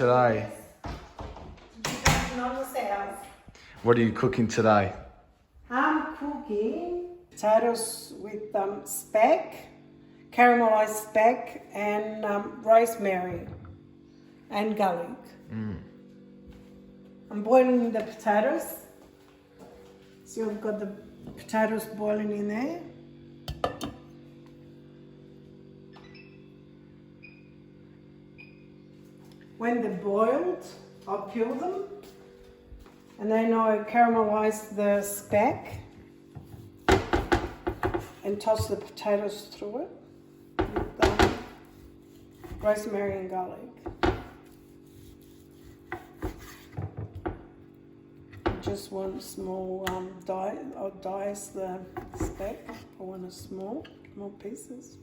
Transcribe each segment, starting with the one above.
today? Nonna's house. What are you cooking today? I'm cooking potatoes with speck, caramelized speck, and rosemary and garlic. I'm boiling the potatoes. So I've got the potatoes boiling in there. When they're boiled, I'll peel them. And then I caramelize the speck and toss the potatoes through it with rosemary and garlic. Just one small I'll dice the speck. I want a small pieces.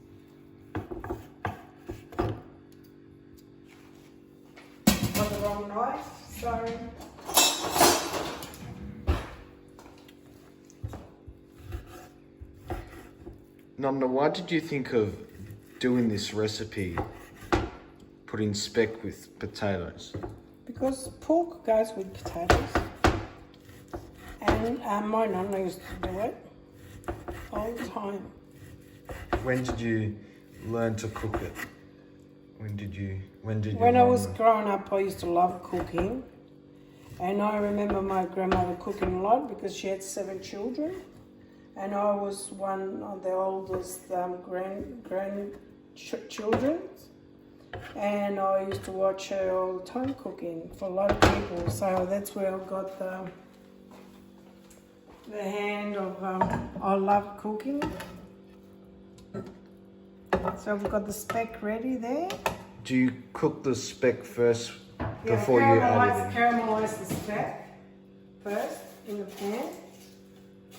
Got the wrong knife, sorry. Nonna, why did you think of doing this recipe, putting speck with potatoes? Because pork goes with potatoes. And my Nonna used to do it all the time. When did you learn to cook it? When I was growing up, I used to love cooking. And I remember my grandmother cooking a lot because she had 7 children. And I was one of the oldest grandchildren. And I used to watch her all the time cooking for a lot of people. So that's where I got the hand of, I love cooking. So we've got the speck ready there. Do you cook the speck first before you add it in? Caramelize the speck first in the pan.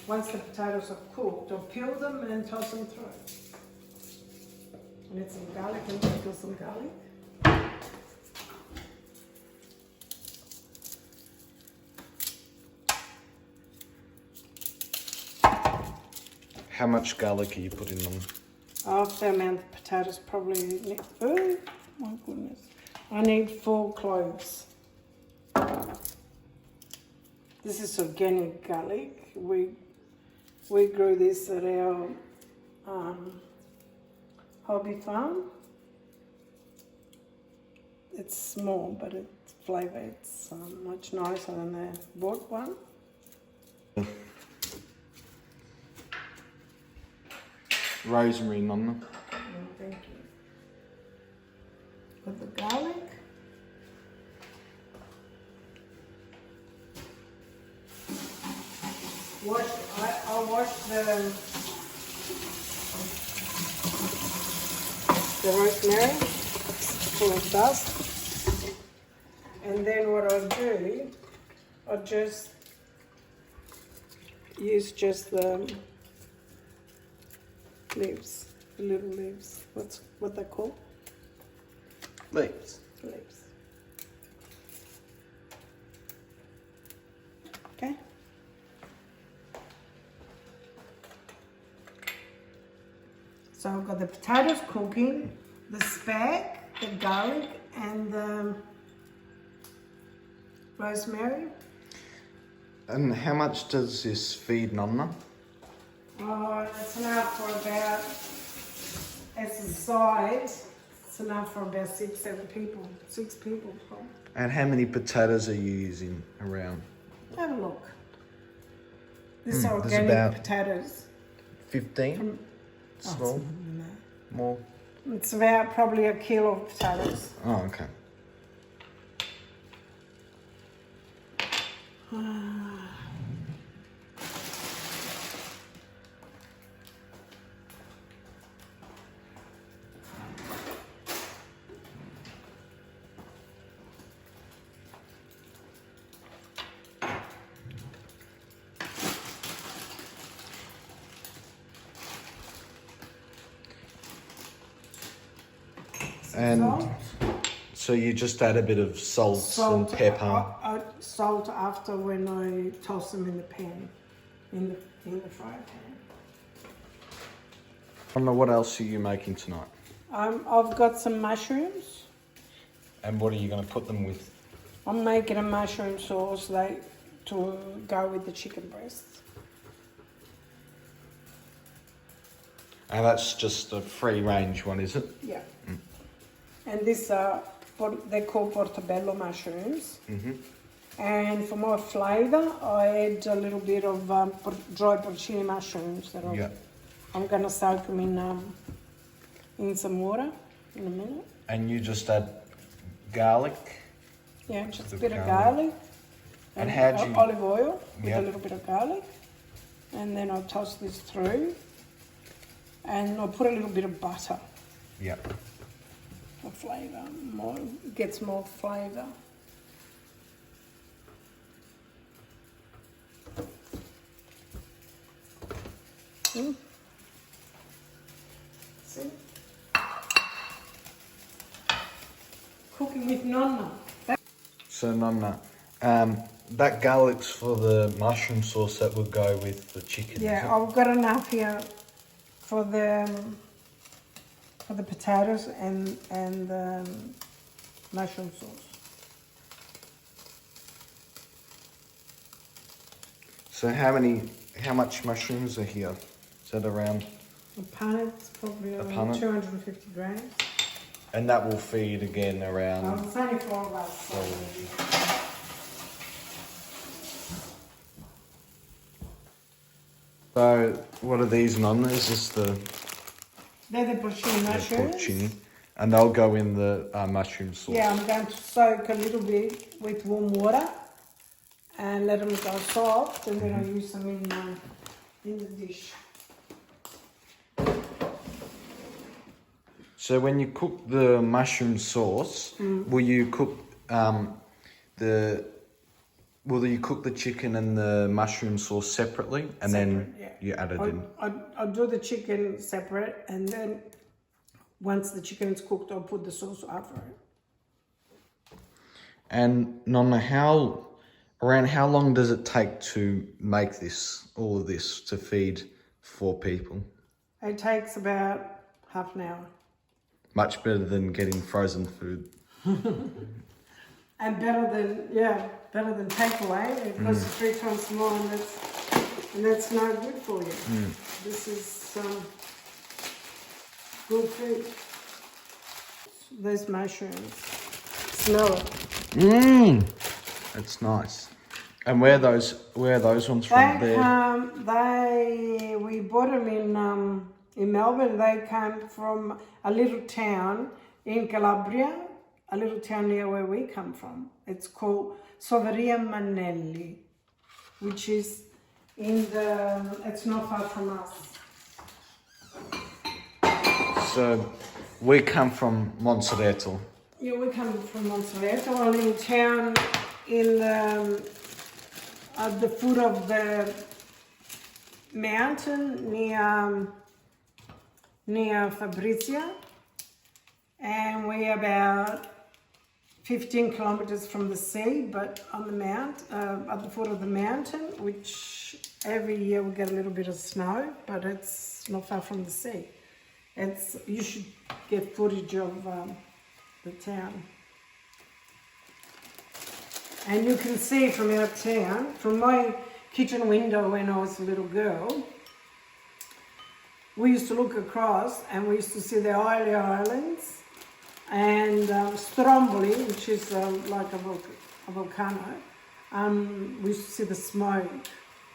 Once the potatoes are cooked, I'll peel them and toss them through. And add some garlic and peel some garlic. How much garlic are you putting on? After the amount of potatoes, probably, oh my goodness. I need 4 cloves. This is organic garlic. We grew this at our hobby farm. It's small, but its flavour, it's much nicer than the bought one. Rosemary, Nonna. Oh, thank you. Got the garlic. I'll wash the rosemary. It's full of dust. And then what I'll do, I'll just use just the leaves, the little leaves. What they call? Leaves. Leaves. Okay. So I've got the potatoes cooking, the speck, the garlic, and the rosemary. And how much does this feed Nonna? Oh, it's enough for about, as a side, it's enough for about 6 people. 6 people probably. And how many potatoes are you using around? Have a look. This is there's organic about potatoes. 15? Small? More? It's about probably 1 kilo of potatoes. Oh, okay. And Salt. so you just add a bit of salt and pepper. Salt after when I toss them in the pan, in the fry pan. Nonna, what else are you making tonight? I've got some mushrooms, And what are you going to put them with? I'm making a mushroom sauce to go with the chicken breasts. And that's just a free range one, is it? Yeah. And these are, they're called Portobello mushrooms. And for more flavour, I add a little bit of dry porcini mushrooms that I'm going to soak them in some water in a minute. And you just add garlic? Yeah, just a bit of garlic. And how do you... Olive oil with a little bit of garlic. And then I'll toss this through. And I'll put a little bit of butter. Yeah. For flavour. Gets more flavour. See? Cooking with Nonna. So Nonna, that garlic's for the mushroom sauce that would go with the chicken. Yeah, I've got enough here for the potatoes and the mushroom sauce. So how much mushrooms are here? Is that around? A punnet's probably around 250 grams. And that will feed again around... It's only 4 of us. So what are these, Nonna? Is this the... They're the porcini mushrooms. Porcini. And they'll go in the mushroom sauce. Yeah, I'm going to soak a little bit with warm water and let them go soft, and then I'll use them in the dish. So when you cook the mushroom sauce, will you cook will you cook the chicken and the mushroom sauce separately, and then you add it in? I'll do the chicken separate, and then once the chicken is cooked, I'll put the sauce over it. And Nonna, around how long does it take to make all of this to feed 4 people? It takes about half an hour. Much better than getting frozen food. And better than takeaway. It costs 3 times more, and that's no good for you. This is good food. Those mushrooms. Smell it. That's nice. And where are those ones from? We bought them in Melbourne. They came from a little town in Calabria, a little town near where we come from. It's called Soveria Manelli, which is it's not far from us. So we come from Monserrato. Yeah, we come from Monserrato, a little town at the foot of the mountain near Fabrizia, and we're about 15 kilometers from the sea, but on the at the foot of the mountain, which every year we get a little bit of snow, but it's not far from the sea. You should get footage of the town. And you can see from our town, from my kitchen window when I was a little girl, we used to look across and we used to see the Islay Islands and Stromboli, which is like a volcano. We used to see the smoke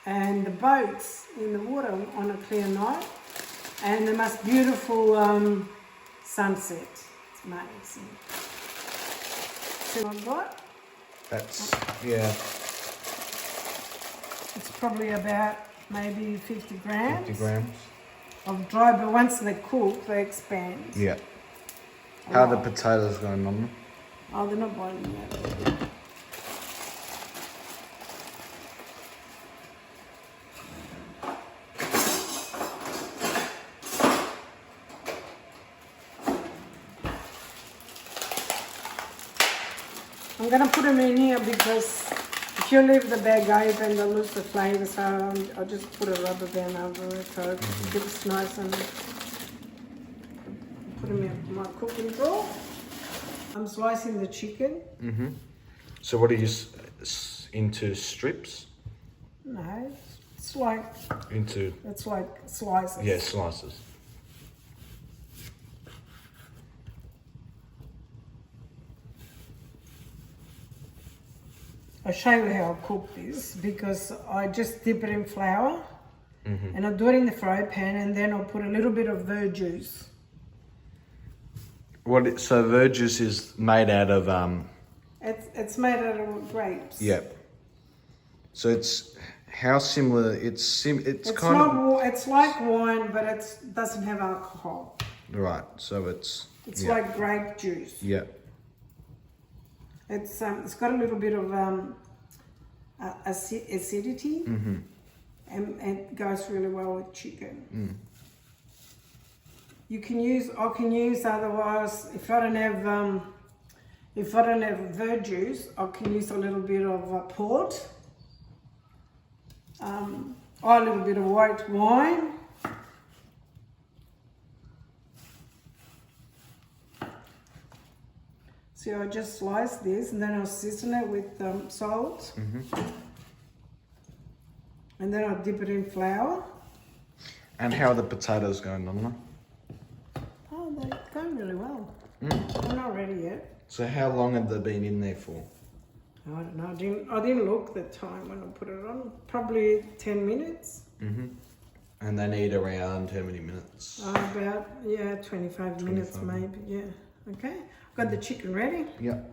and the boats in the water on a clear night, and the most beautiful sunset. It's amazing. See what I've got? It's probably about maybe 50 grams. 50 grams. Of dry, but once they cook, they expand. Yeah. How are the potatoes going on? Oh, they're not boiling yet. I'm going to put them in here because if you leave the bag open, they'll lose the flavour, so I'll just put a rubber band over it so it gets nice, and put them in my cooking drawer. I'm slicing the chicken. So what are you into strips? No, it's like slices. Yeah, slices. I'll show you how I cook this because I just dip it in flour and I do it in the fry pan and then I'll put a little bit of verjuice. So verjuice is made out of It's made out of grapes. Yep. So it's how similar? It's kind not, it's like wine, but it doesn't have alcohol. right. So it's like grape juice. Yeah. It's got a little bit of acidity, and it goes really well with chicken. I can use otherwise if I don't have verjuice, I can use a little bit of port, or a little bit of white wine. So I just slice this and then I'll season it with salt. And then I'll dip it in flour. And how are the potatoes going, Nonna? Oh, they're going really well. They're not ready yet. So how long have they been in there for? I don't know. I didn't look the time when I put it on. Probably 10 minutes. And they need around how many minutes? About 25 minutes maybe. Yeah. Okay. Got the chicken ready. Yep.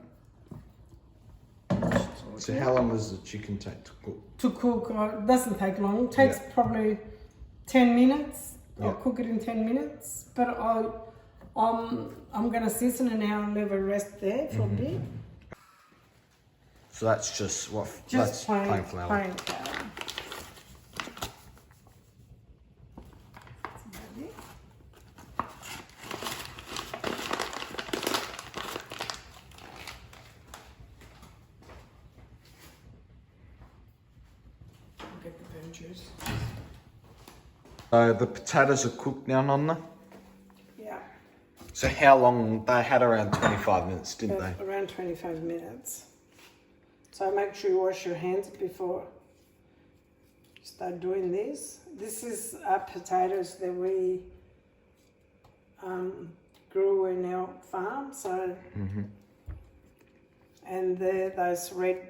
So how long does the chicken take to cook? To cook, it doesn't take long. It takes probably 10 minutes. I'll cook it in 10 minutes. But I'm going to season it now and leave it rest there for a bit. So that's just what? Just that's plain flour. Plain flour. So the potatoes are cooked now, Nonna? Yeah. So how long? They had around 25 minutes, didn't they? Around 25 minutes. So make sure you wash your hands before you start doing this. This is potatoes that we grew in our farm. So, and they're those red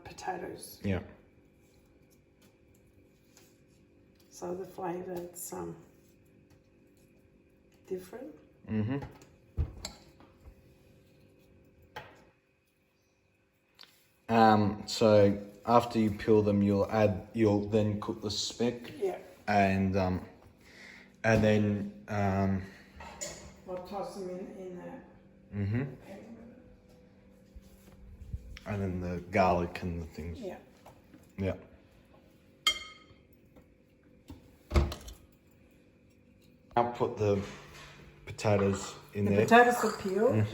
potatoes. Yeah. So the flavour it's different. So after you peel them, you'll then cook the speck. Yeah. And then We'll toss them in there. And then the garlic and the things. Yeah. Yeah. I'll put the potatoes in there. The potatoes are peeled.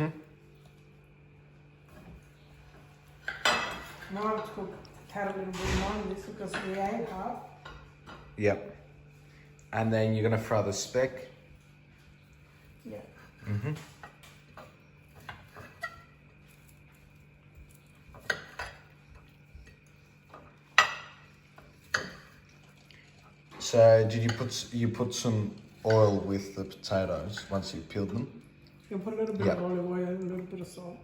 Now I'll cook potato a little bit more on this because we ate half. Yep. And then you're gonna fry the speck. Yeah. So did you put some oil with the potatoes once you peeled them? You can put a little bit of olive oil and a little bit of salt.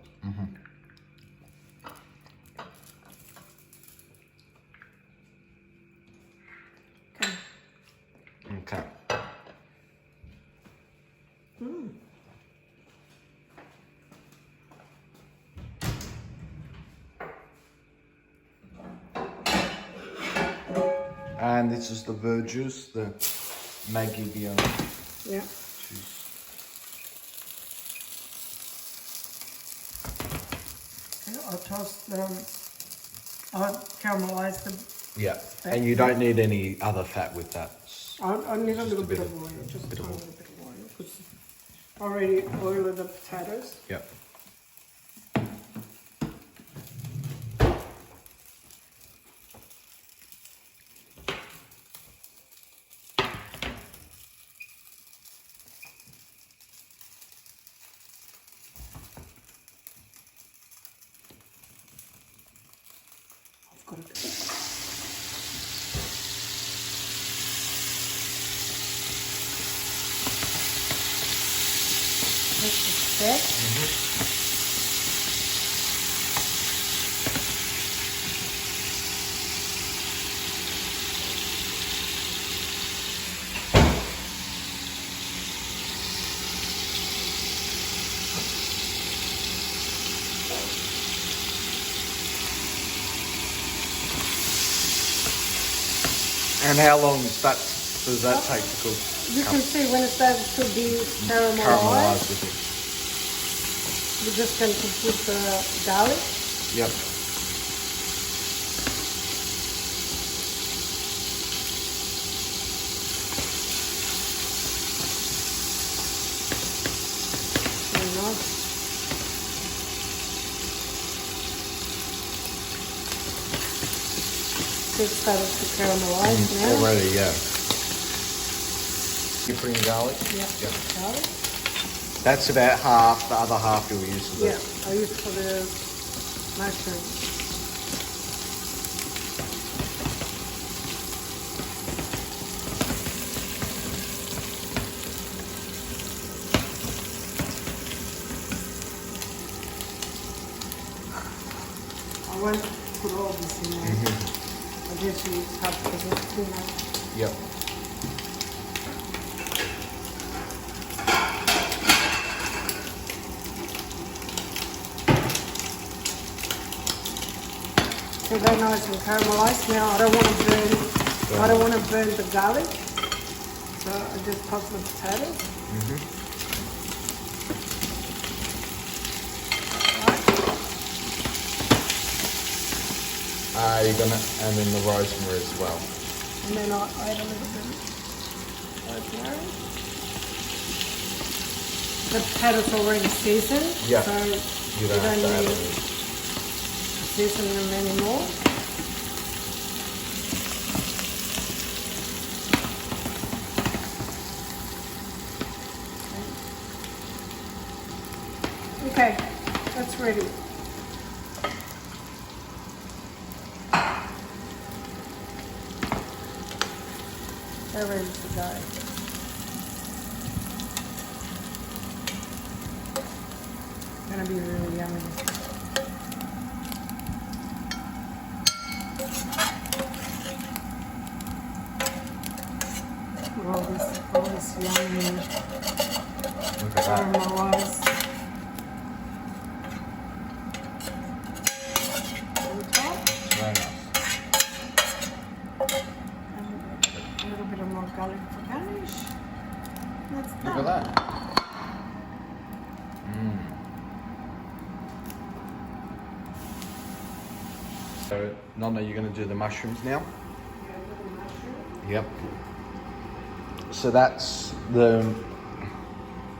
Okay. And this is the verjuice, the Maggi Beyond. Yeah. I'll toss I'll caramelize them. Yeah. And you don't need any other fat with that. I need a little bit of oil, just a little bit of oil, because I already oiled the potatoes. Yep. it. That's the speck. And how long does that take to cook? You can see when it starts to be caramelized. Caramelized with it. We're just going to put the garlic. Yep. Very nice. Just started to caramelize now. Already, yeah. You're putting garlic? Yeah, Yep. garlic. That's about half. The other half you'll use for the... Yeah, I use for the mushrooms. I won't put all this in there. I just use half because it's too much. Yep. So they're nice and caramelized. Now I don't want to burn the garlic. So I just pop the potatoes. You're gonna, and then the rosemary as well. And then I add a little bit of rosemary. The potatoes already seasoned. Yeah. So You don't have to add need any. to season them anymore. Okay, that's ready. They're ready to go. Gonna be really yummy. All this yummy Look at that. caramelized. On top. Very nice. And a little bit of more garlic for garnish. That's Look done. at that. So, Nonna, you're going to do the mushrooms now? Yeah, little mushroom. Yep. So that's the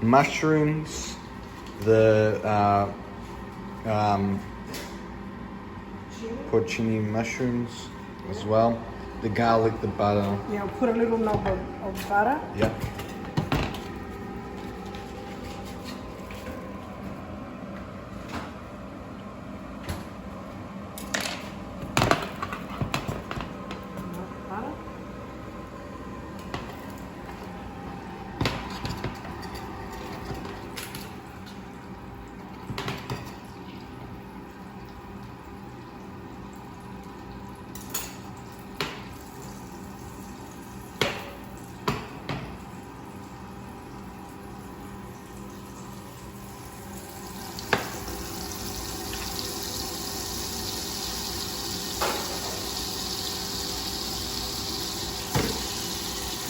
mushrooms, the porcini mushrooms as well, the garlic, the butter. Yeah, put a little knob of butter. Yep. Butter.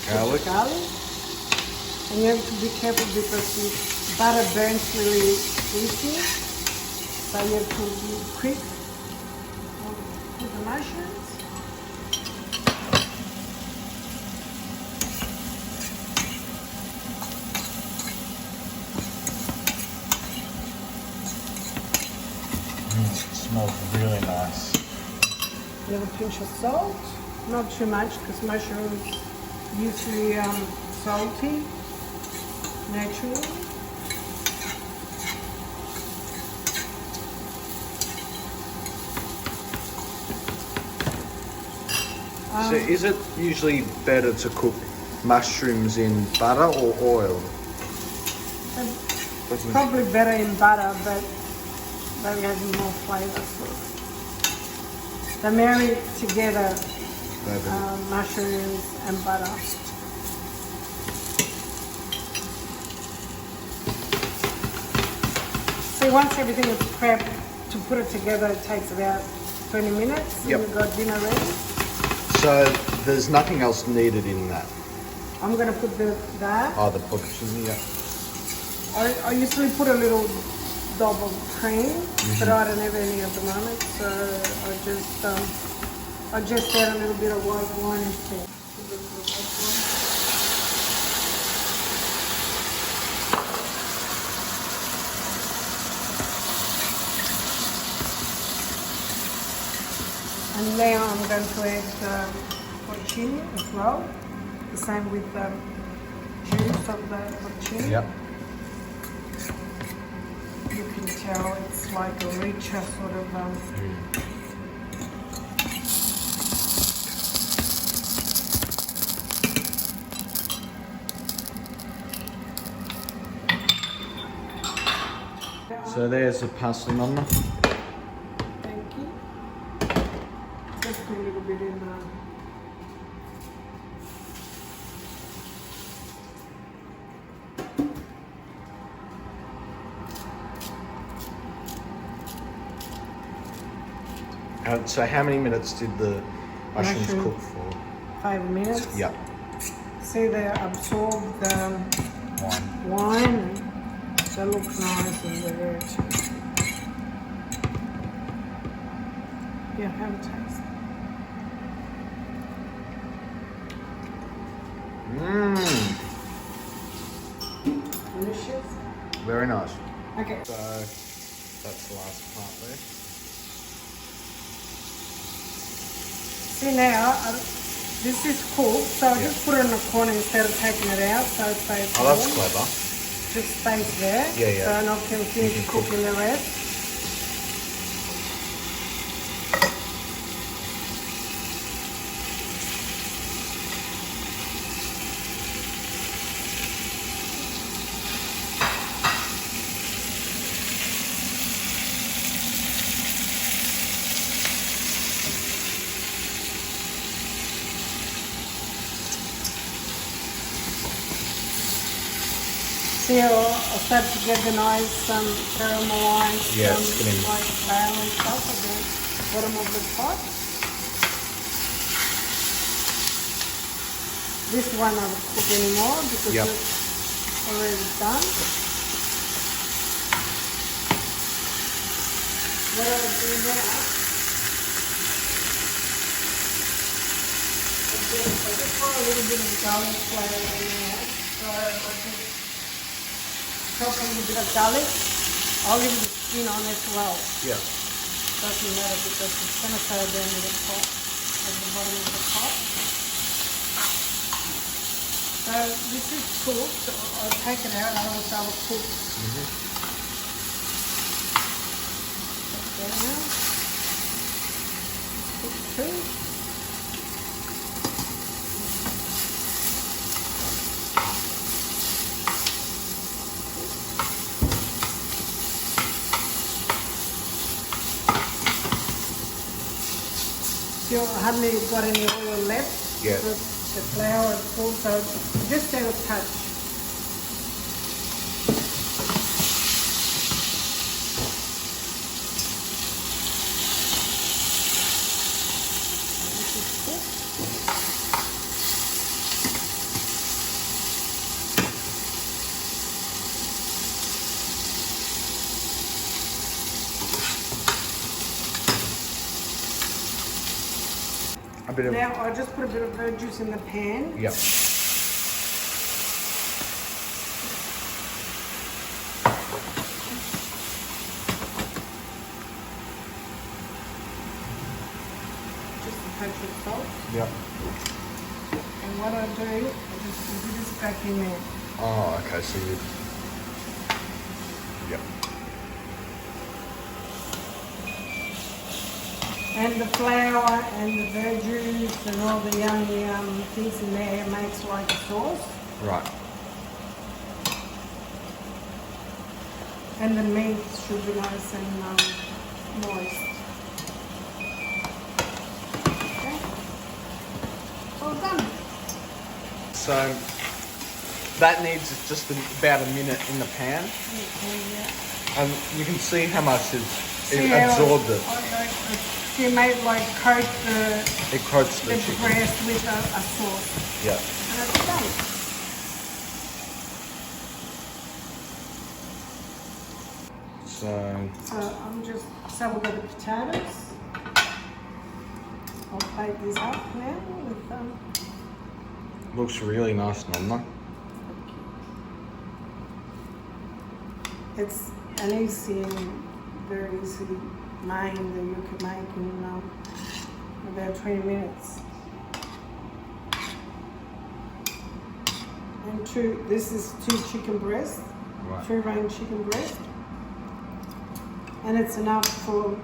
Garlic. Garlic. And you have to be careful because the butter burns really easy. So you have to be quick with the mushrooms. It smells really nice. A little pinch of salt. Not too much because mushrooms usually salty naturally. So is it usually better to cook mushrooms in butter or oil? It's probably better in butter, but they have more flavour. They marry together, mushrooms and butter. So once everything is prepped, to put it together, it takes about 20 minutes. Yep. And you've got dinner ready. So there's nothing else needed in that? I'm going to put that. Oh, the porcini, yeah. I usually put a little dob of cream, but I don't have any at the moment, so I just add a little bit of white wine instead. And now I'm going to add porcini as well, the same with the juice of the porcini. Yep. You can tell it's like a richer sort of. So there's the parsley, Nonna. Thank you. Just put a little bit in there. So how many minutes did the mushrooms cook for? 5 minutes. Yep. See, they absorb the wine. They look nice and they're very tasty. Yeah, have a taste. Mmm. Delicious. Very nice. Okay. So that's the last part there. See now, this is cooked, so I just put it in the corner instead of taking it out, so it stays Oh, that's warm. clever. Just stays there. Yeah, yeah. So I can finish cooking the rest. See, I'll start to get the nice caramelized like brown and stuff at the bottom of the pot. This one I don't cook anymore because it's already done. What I'll do now, I just want a little bit of garlic flavour in there. So I just chop a little bit of garlic. I'll leave the skin on as well. Yeah. Doesn't matter because it's going to go down to the top, at the bottom of the pot. So this is cooked. I'll take it out. I will cook. There now. Cook too. You hardly got any oil left. Yeah. The flour is full, so just add a touch. This is cooked. A bit of. Now I'll just put a bit of verjuice in the pan. Yep. Just a touch of salt. Yep. And what I do, I just put this back in there. Oh, okay. So you. Yep. And the flour and the verjuice and all the yummy things in there makes like a sauce. Right. And the meat should be nice and moist. Okay. All done. So that needs just about a minute in the pan. Okay, yeah. And you can see how much it See how absorbed it. She made like coat the It coats the chicken. breast with a sauce. Yeah. And it's done. So we've got the potatoes. I'll plate these up now with Looks really nice, Nonna. It's an easy, very easy main that you could make in about 20 minutes. And this is 2 chicken breasts, Right. free-range chicken breast. And it's enough for,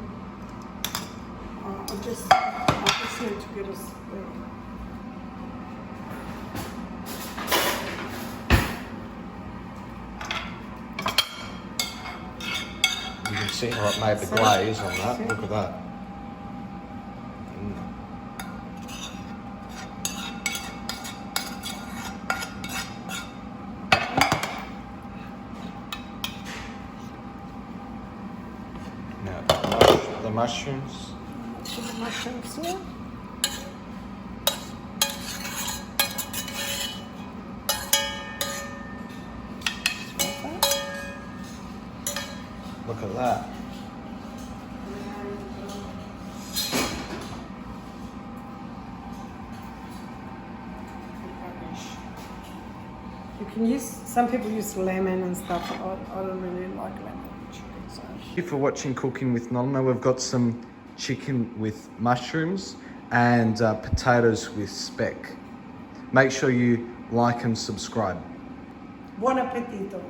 I just need to get us there. You can see how it made the glaze on that. Look at that. Now the mushrooms. Put the mushrooms here. Look at that. You can use, some people use lemon and stuff. I don't really like lemon in chicken. So. Thank you for watching Cooking with Nonna. We've got some chicken with mushrooms and potatoes with speck. Make sure you like and subscribe. Buon-A-Pettito.